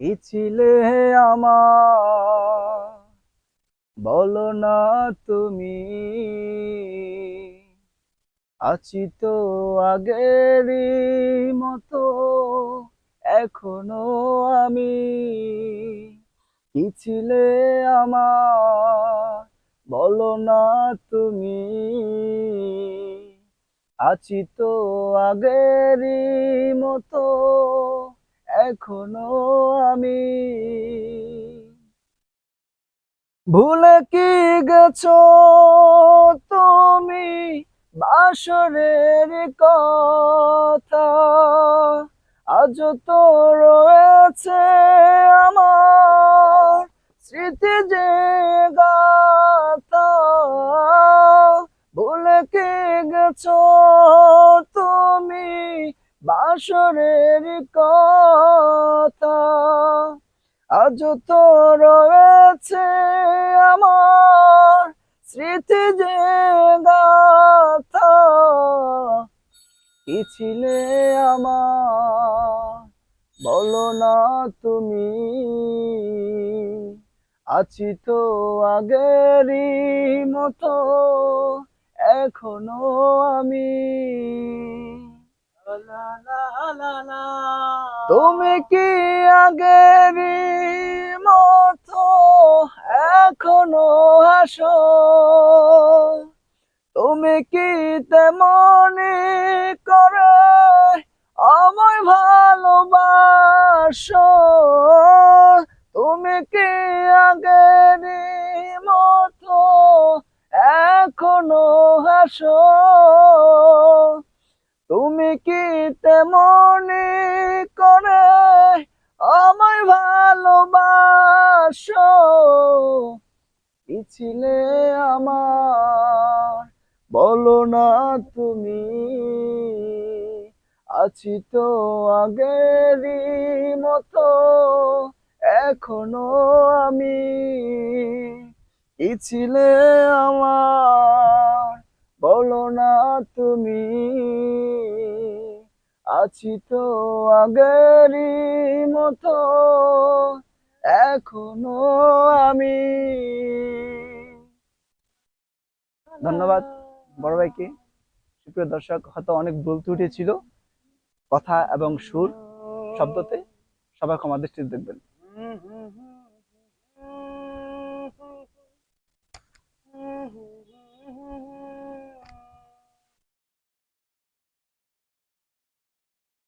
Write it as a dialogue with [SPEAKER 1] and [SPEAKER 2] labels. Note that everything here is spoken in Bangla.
[SPEAKER 1] কি ছিলে আমার, বলো না তুমি। আছি তো আগেরই মতো, এখনো আমি। কি ছিলে আমার, বলো না তুমি। আছি তো আগেরই মতো, এখনো আমি। ভুলে কি গেছো তুমি বাসরের কথা? আজও তো রয়েছে আমার স্মৃতি যে গাথা। ভুলে কি গেছো তুমি বাসরের কথা? আজও তো রয়েছে আমার স্মৃতি যে গাথা। কি ছিলে আমার, বলো না তুমি। আছি তো আগেরই মতো, এখনো আমি। লা লা লা লা। তুমি কি আগেরই মতো এখনো হাসো? তুমি কি তেমনি করে আমায় ভালোবাসো? তুমি কি আগেরই মতো এখনো হাসো? তুমি কি তেমনি করে আমায় ভালোবাসো? কি ছিলে আমার, বলো না তুমি। আছি তো আগেরই মতো, এখনো আমি। কি ছিলে আমার, বলো না তুমি। আছি তো আগেরই মতো, এখনো আমি। ধন্যবাদ বড় ভাইকে। সুপ্রিয় দর্শক, হয়তো অনেক ভুল ত্রুটি ছিল কথা এবং সুর শব্দতে, সবাই ক্ষমা দৃষ্টিতে দেখবেন।